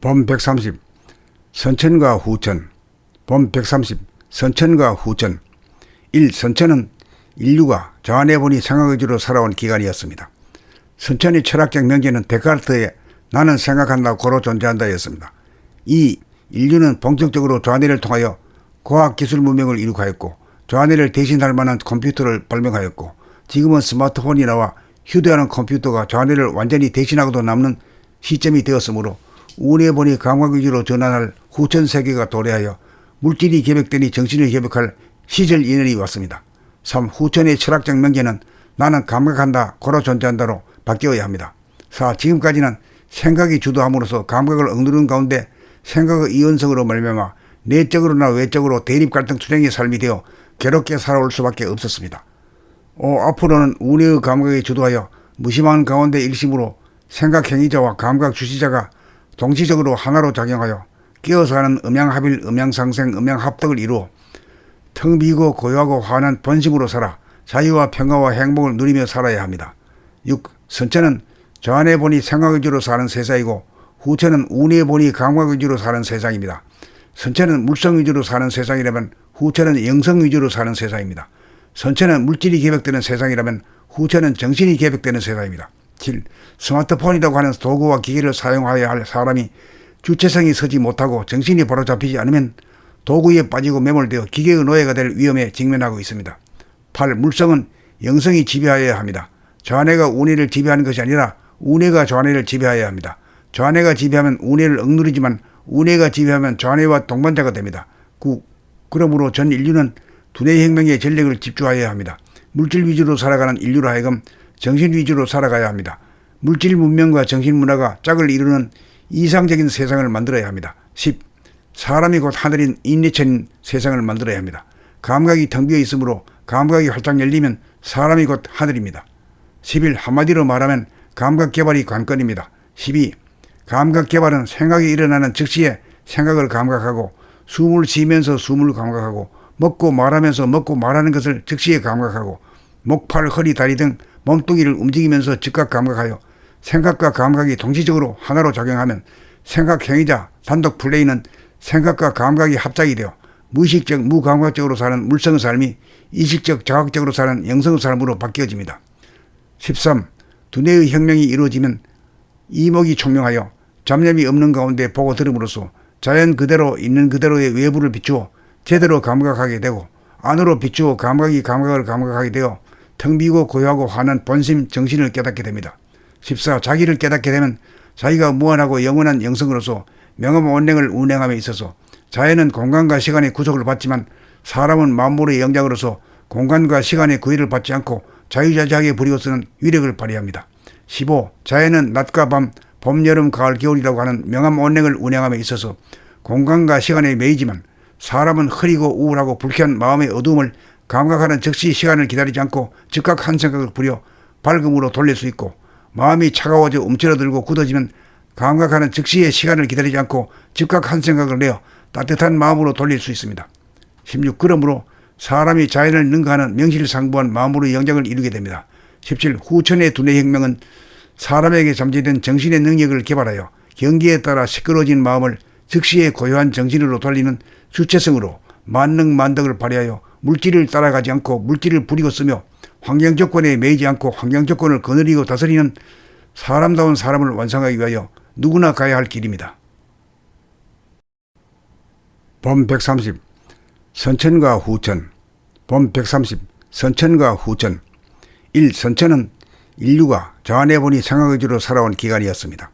봄 130 선천과 후천. 봄 130 선천과 후천. 1. 선천은 인류가 자아내보니 생각의지로 살아온 기간이었습니다. 선천의 철학적 명제는 데카르트의 나는 생각한다 고로 존재한다 였습니다. 2. 인류는 본격적으로 좌뇌를 통하여 과학기술 문명을 이룩하였고 좌뇌를 대신할 만한 컴퓨터를 발명하였고 지금은 스마트폰이 나와 휴대하는 컴퓨터가 좌뇌를 완전히 대신하고도 남는 시점이 되었으므로 운해보니 감각위주로 전환할 후천 세계가 도래하여 물질이 개벽되니 정신을 개벽할 시절 인연이 왔습니다. 3. 후천의 철학적 명제는 나는 감각한다 고로 존재한다로 바뀌어야 합니다. 4. 지금까지는 생각이 주도함으로써 감각을 억누르는 가운데 생각의 이원성으로 말미암아 내적으로나 외적으로 대립 갈등 투쟁의 삶이 되어 괴롭게 살아올 수밖에 없었습니다. 5. 앞으로는 운해의 감각에 주도하여 무심한 가운데 일심으로 생각 행위자와 감각 주시자가 동시적으로 하나로 작용하여 끼어서 하는 음양합일, 음양상생, 음양합덕을 이루어 텅 비고 고요하고 환한 본심으로 살아 자유와 평화와 행복을 누리며 살아야 합니다. 6. 선천은 좌뇌 보니 생각 위주로 사는 세상이고 후천은 운해 보니 감각 위주로 사는 세상입니다. 선천은 물성 위주로 사는 세상이라면 후천은 영성 위주로 사는 세상입니다. 선천은 물질이 개벽되는 세상이라면 후천은 정신이 개벽되는 세상입니다. 7. 스마트폰이라고 하는 도구와 기기를 사용하여야 할 사람이 주체성이 서지 못하고 정신이 바로잡히지 않으면 도구에 빠지고 매몰되어 기계의 노예가 될 위험에 직면하고 있습니다. 8. 물성은 영성이 지배하여야 합니다. 좌뇌가 운해를 지배하는 것이 아니라 운해가 좌뇌를 지배하여야 합니다. 좌뇌가 지배하면 운해를 억누르지만 운해가 지배하면 좌뇌와 동반자가 됩니다. 9. 그러므로 전 인류는 두뇌 혁명의 전력을 집중하여야 합니다. 물질 위주로 살아가는 인류로 하여금 정신 위주로 살아가야 합니다. 물질 문명과 정신 문화가 짝을 이루는 이상적인 세상을 만들어야 합니다. 10. 사람이 곧 하늘인 인내천인 세상을 만들어야 합니다. 감각이 텅 비어 있으므로 감각이 활짝 열리면 사람이 곧 하늘입니다. 11. 한마디로 말하면 감각 개발이 관건입니다. 12. 감각 개발은 생각이 일어나는 즉시에 생각을 감각하고 숨을 쉬면서 숨을 감각하고 먹고 말하면서 먹고 말하는 것을 즉시에 감각하고 목, 팔, 허리, 다리 등 몸뚱이를 움직이면서 즉각 감각하여 생각과 감각이 동시적으로 하나로 작용하면 생각 행위자 단독 플레이는 생각과 감각이 합작이 되어 무의식적 무감각적으로 사는 물성의 삶이 이식적 자각적으로 사는 영성의 삶으로 바뀌어집니다. 13. 두뇌의 혁명이 이루어지면 이목이 총명하여 잡념이 없는 가운데 보고 들음으로써 자연 그대로 있는 그대로의 외부를 비추어 제대로 감각하게 되고 안으로 비추어 감각이 감각을 감각하게 되어 텅 비고 고요하고 환한 본심 정신을 깨닫게 됩니다. 14. 자기를 깨닫게 되면 자기가 무한하고 영원한 영성으로서 명암 원행을 운행함에 있어서 자연은 공간과 시간의 구속을 받지만 사람은 만물의 영장으로서 공간과 시간의 구애를 받지 않고 자유자재하게 부리고 쓰는 위력을 발휘합니다. 15. 자연은 낮과 밤, 봄, 여름, 가을, 겨울이라고 하는 명암 원행을 운행함에 있어서 공간과 시간에 매이지만 사람은 흐리고 우울하고 불쾌한 마음의 어두움을 감각하는 즉시 시간을 기다리지 않고 즉각 한 생각을 부려 밝음으로 돌릴 수 있고 마음이 차가워져 움츠러들고 굳어지면 감각하는 즉시의 시간을 기다리지 않고 즉각 한 생각을 내어 따뜻한 마음으로 돌릴 수 있습니다. 16. 그러므로 사람이 자연을 능가하는 명실상부한 마음으로 영장을 이루게 됩니다. 17. 후천의 두뇌 혁명은 사람에게 잠재된 정신의 능력을 개발하여 경기에 따라 시끄러워진 마음을 즉시의 고요한 정신으로 돌리는 주체성으로 만능만덕을 발휘하여 물질을 따라가지 않고 물질을 부리고 쓰며 환경 조건에 매이지 않고 환경 조건을 거느리고 다스리는 사람다운 사람을 완성하기 위하여 누구나 가야 할 길입니다. 봄 130 선천과 후천. 봄 130 선천과 후천. 1. 선천은 인류가 자아내보니 생각의지로 살아온 기간이었습니다.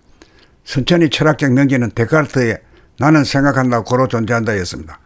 선천의 철학적 명제는 데카르트의 나는 생각한다 고로 존재한다 였습니다.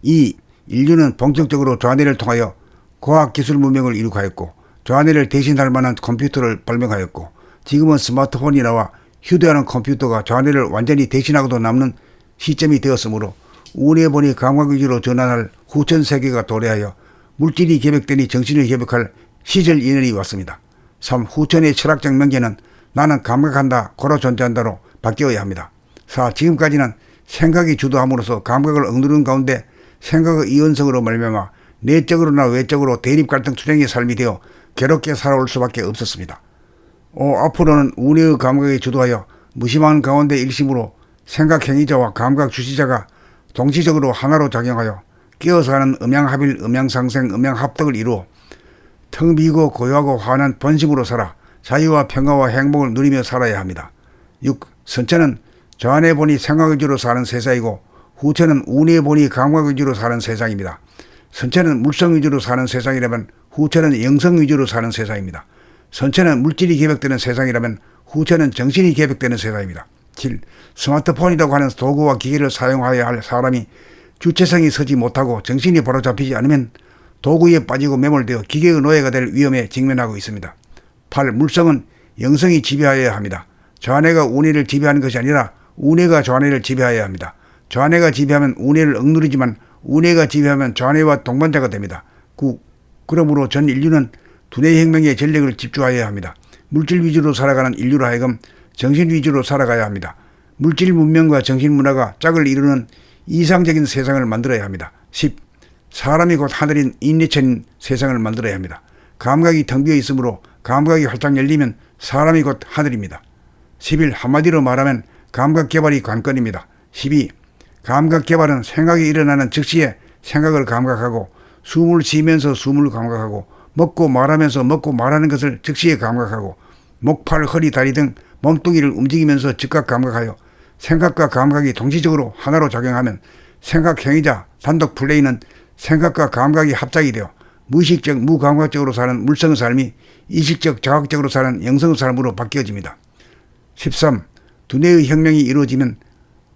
2. 인류는 본격적으로 좌뇌를 통하여 과학기술 문명을 이룩하였고 좌뇌를 대신할 만한 컴퓨터를 발명하였고 지금은 스마트폰이 나와 휴대하는 컴퓨터가 좌뇌를 완전히 대신하고도 남는 시점이 되었으므로 운해보니 감각위주로 전환할 후천 세계가 도래하여 물질이 개벽되니 정신을 개벽할 시절 인연이 왔습니다. 3. 후천의 철학적 명제는 나는 감각한다 고로 존재한다로 바뀌어야 합니다. 4. 지금까지는 생각이 주도함으로써 감각을 억누르는 가운데 생각의 이원성으로 말미암아 내적으로나 외적으로 대립 갈등 투쟁의 삶이 되어 괴롭게 살아올 수밖에 없었습니다. 앞으로는 운해의 감각에 주도하여 무심한 가운데 일심으로 생각 행위자와 감각 주시자가 동시적으로 하나로 작용하여 끼어서 하는 음양합일, 음양상생, 음양합덕을 이루어 텅 비고 고요하고 환한 본심으로 살아 자유와 평화와 행복을 누리며 살아야 합니다. 6. 선체는 저 안에 보니 생각 위주로 사는 세상이고 후체는 운에 보니 감각 위주로 사는 세상입니다. 선체는 물성 위주로 사는 세상이라면 후체는 영성 위주로 사는 세상입니다. 선체는 물질이 계획되는 세상이라면 후체는 정신이 계획되는 세상입니다. 7. 스마트폰이라고 하는 도구와 기계를 사용하여야 할 사람이 주체성이 서지 못하고 정신이 바로잡히지 않으면 도구에 빠지고 매몰되어 기계의 노예가 될 위험에 직면하고 있습니다. 8. 물성은 영성이 지배하여야 합니다. 좌뇌가 우뇌를 지배하는 것이 아니라 우뇌가 좌뇌를 지배하여야 합니다. 좌뇌가 지배하면 우뇌를 억누르지만 우뇌가 지배하면 좌뇌와 동반자가 됩니다. 9. 그러므로 전 인류는 두뇌 혁명의 전력을 집중하여야 합니다. 물질 위주로 살아가는 인류로 하여금 정신 위주로 살아가야 합니다. 물질 문명과 정신 문화가 짝을 이루는 이상적인 세상을 만들어야 합니다. 10. 사람이 곧 하늘인 인내천인 세상을 만들어야 합니다. 감각이 텅 비어 있으므로 감각이 활짝 열리면 사람이 곧 하늘입니다. 11. 한마디로 말하면 감각 개발이 관건입니다. 12. 감각 개발은 생각이 일어나는 즉시에 생각을 감각하고 숨을 쉬면서 숨을 감각하고 먹고 말하면서 먹고 말하는 것을 즉시에 감각하고 목, 팔, 허리, 다리 등 몸뚱이를 움직이면서 즉각 감각하여 생각과 감각이 동시적으로 하나로 작용하면 생각 행위자 단독 플레이는 생각과 감각이 합작이 되어 무의식적 무감각적으로 사는 물성의 삶이 이식적 자각적으로 사는 영성의 삶으로 바뀌어집니다. 13. 두뇌의 혁명이 이루어지면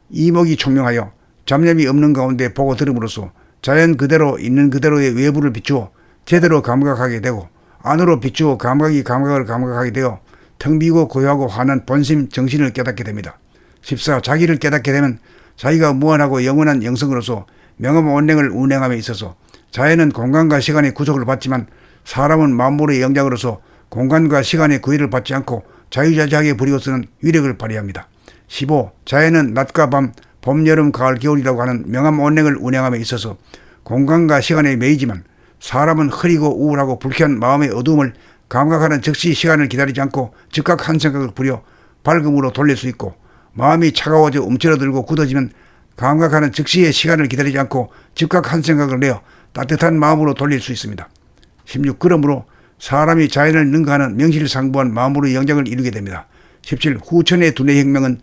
이목이 총명하여 잡념이 없는 가운데 보고 들음으로써 자연 그대로 있는 그대로의 외부를 비추어 제대로 감각하게 되고 안으로 비추어 감각이 감각을 감각하게 되어 텅 비고 고요하고 환한 본심 정신을 깨닫게 됩니다. 14. 자기를 깨닫게 되면 자기가 무한하고 영원한 영성으로서 명암 원행을 운행함에 있어서 자연은 공간과 시간의 구속을 받지만 사람은 만물의 영장으로서 공간과 시간의 구애를 받지 않고 자유자재하게 부리고 쓰는 위력을 발휘합니다. 15. 자연은 낮과 밤, 봄, 여름, 가을, 겨울이라고 하는 명암 원행을 운행함에 있어서 공간과 시간에 매이지만 사람은 흐리고 우울하고 불쾌한 마음의 어두움을 감각하는 즉시 시간을 기다리지 않고 즉각 한 생각을 부려 밝음으로 돌릴 수 있고 마음이 차가워져 움츠러들고 굳어지면 감각하는 즉시의 시간을 기다리지 않고 즉각 한 생각을 내어 따뜻한 마음으로 돌릴 수 있습니다. 16. 그러므로 사람이 자연을 능가하는 명실상부한 마음으로 영장을 이루게 됩니다. 17. 후천의 두뇌혁명은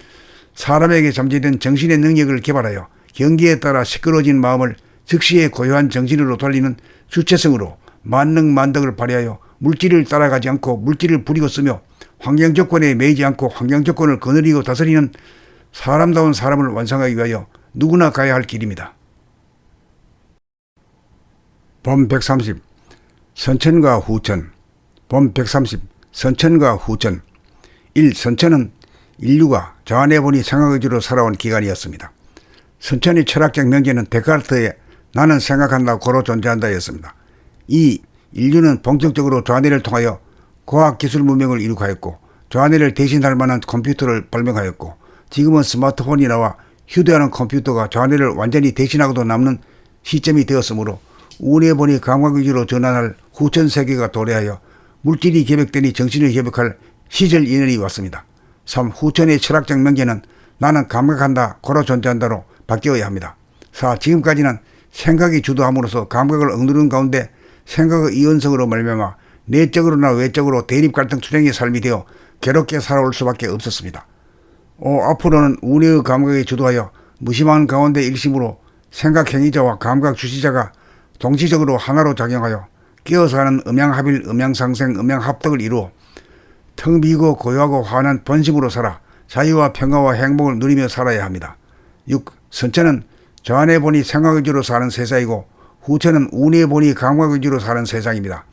사람에게 잠재된 정신의 능력을 개발하여 경기에 따라 시끄러워진 마음을 즉시의 고요한 정신으로 돌리는 주체성으로 만능만덕을 발휘하여 물질을 따라가지 않고 물질을 부리고 쓰며 환경 조건에 매이지 않고 환경 조건을 거느리고 다스리는 사람다운 사람을 완성하기 위하여 누구나 가야 할 길입니다. 본 130. 선천과 후천. 본 130. 선천과 후천. 1. 선천은 인류가 저 안에 보니 생각 위주로 살아온 기간이었습니다. 선천의 철학적 명제는 데카르트의 나는 생각한다 고로 존재한다였습니다. 2. 인류는 본격적으로 좌뇌를 통하여 과학기술 문명을 이룩하였고 좌뇌를 대신할 만한 컴퓨터를 발명하였고 지금은 스마트폰이 나와 휴대하는 컴퓨터가 좌뇌를 완전히 대신하고도 남는 시점이 되었으므로 운에 보니 감각 위주로 전환할 후천 세계가 도래하여 물질이 계획되니 정신을 계획할 시절 인연이 왔습니다. 3. 후천의 철학적 명제는 나는 감각한다 고로 존재한다로 바뀌어야 합니다. 4. 지금까지는 생각이 주도함으로써 감각을 억누르는 가운데 생각의 이원성으로 말미암아 내적으로나 외적으로 대립 갈등 투쟁의 삶이 되어 괴롭게 살아올 수밖에 없었습니다. 5. 앞으로는 운의 감각에 주도하여 무심한 가운데 일심으로 생각 행위자와 감각 주시자가 동시적으로 하나로 작용하여 끼어서 하는 음양합일, 음양상생, 음양합덕을 이루어 텅 비고 고요하고 환한 본심으로 살아 자유와 평화와 행복을 누리며 살아야 합니다. 6. 선체는 저 안에 보니 생각 위주로 사는 세상이고 후체는 운에 보니 감각 위주로 사는 세상입니다.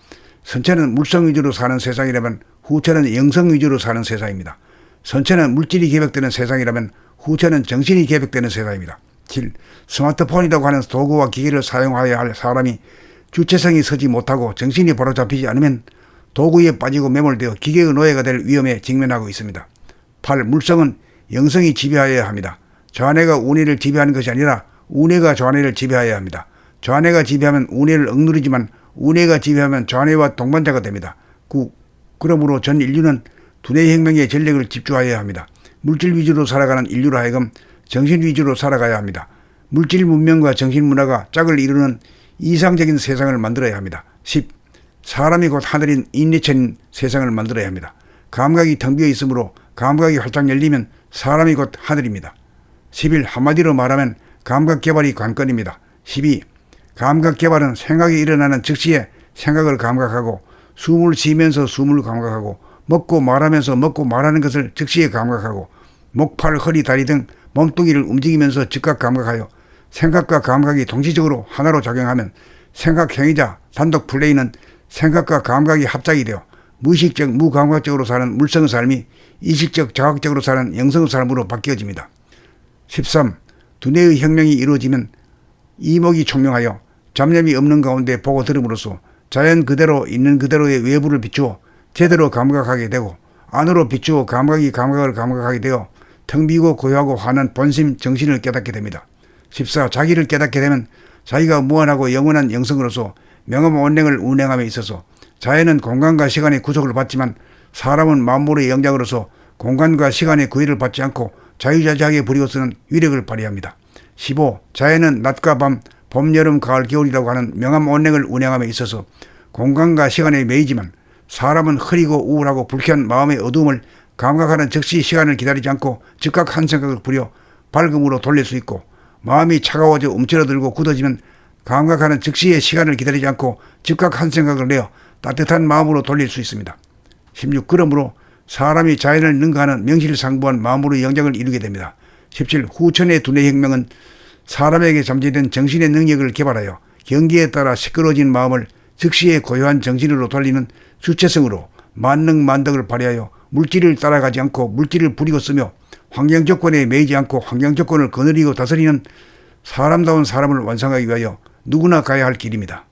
선체는 물성 위주로 사는 세상이라면 후체는 영성 위주로 사는 세상입니다. 선체는 물질이 계획되는 세상이라면 후체는 정신이 계획되는 세상입니다. 7. 스마트폰이라고 하는 도구와 기계를 사용하여야 할 사람이 주체성이 서지 못하고 정신이 바로잡히지 않으면 도구에 빠지고 매몰되어 기계의 노예가 될 위험에 직면하고 있습니다. 8. 물성은 영성이 지배하여야 합니다. 좌뇌가 우뇌를 지배하는 것이 아니라 우뇌가 좌뇌를 지배하여야 합니다. 좌뇌가 지배하면 우뇌를 억누르지만 우뇌가 지배하면 좌뇌와 동반자가 됩니다. 9. 그러므로 전 인류는 두뇌 혁명의 전력을 집중하여야 합니다. 물질 위주로 살아가는 인류로 하여금 정신 위주로 살아가야 합니다. 물질 문명과 정신 문화가 짝을 이루는 이상적인 세상을 만들어야 합니다. 10. 사람이 곧 하늘인 인내천인 세상을 만들어야 합니다. 감각이 텅 비어 있으므로 감각이 활짝 열리면 사람이 곧 하늘입니다. 11. 한마디로 말하면 감각 개발이 관건입니다. 12. 감각 개발은 생각이 일어나는 즉시에 생각을 감각하고 숨을 쉬면서 숨을 감각하고 먹고 말하면서 먹고 말하는 것을 즉시에 감각하고 목, 팔, 허리, 다리 등 몸뚱이를 움직이면서 즉각 감각하여 생각과 감각이 동시적으로 하나로 작용하면 생각 행위자 단독 플레이는 생각과 감각이 합작이 되어 무의식적 무감각적으로 사는 물성의 삶이 의식적 자각적으로 사는 영성의 삶으로 바뀌어집니다. 13. 두뇌의 혁명이 이루어지면 이목이 총명하여 잡념이 없는 가운데 보고 들음으로써 자연 그대로 있는 그대로의 외부를 비추어 제대로 감각하게 되고 안으로 비추어 감각이 감각을 감각하게 되어 텅 비고 고요하고 환한 본심 정신을 깨닫게 됩니다. 14. 자기를 깨닫게 되면 자기가 무한하고 영원한 영성으로서 명암원행을 운행함에 있어서 자연은 공간과 시간의 구속을 받지만 사람은 만물의 영장으로서 공간과 시간의 구애를 받지 않고 자유자재하게 부리고 쓰는 위력을 발휘합니다. 15. 자연은 낮과 밤, 봄, 여름, 가을, 겨울이라고 하는 명암원행을 운행함에 있어서 공간과 시간에 매이지만 사람은 흐리고 우울하고 불쾌한 마음의 어두움을 감각하는 즉시 시간을 기다리지 않고 즉각 한 생각을 부려 밝음으로 돌릴 수 있고 마음이 차가워져 움츠러들고 굳어지면 감각하는 즉시의 시간을 기다리지 않고 즉각 한 생각을 내어 따뜻한 마음으로 돌릴 수 있습니다. 16. 그러므로 사람이 자연을 능가하는 명실상부한 마음으로 영장을 이루게 됩니다. 17. 후천의 두뇌혁명은 사람에게 잠재된 정신의 능력을 개발하여 경기에 따라 시끄러워진 마음을 즉시의 고요한 정신으로 돌리는 주체성으로 만능만덕을 발휘하여 물질을 따라가지 않고 물질을 부리고 쓰며 환경 조건에 매이지 않고 환경 조건을 거느리고 다스리는 사람다운 사람을 완성하기 위하여 누구나 가야 할 길입니다.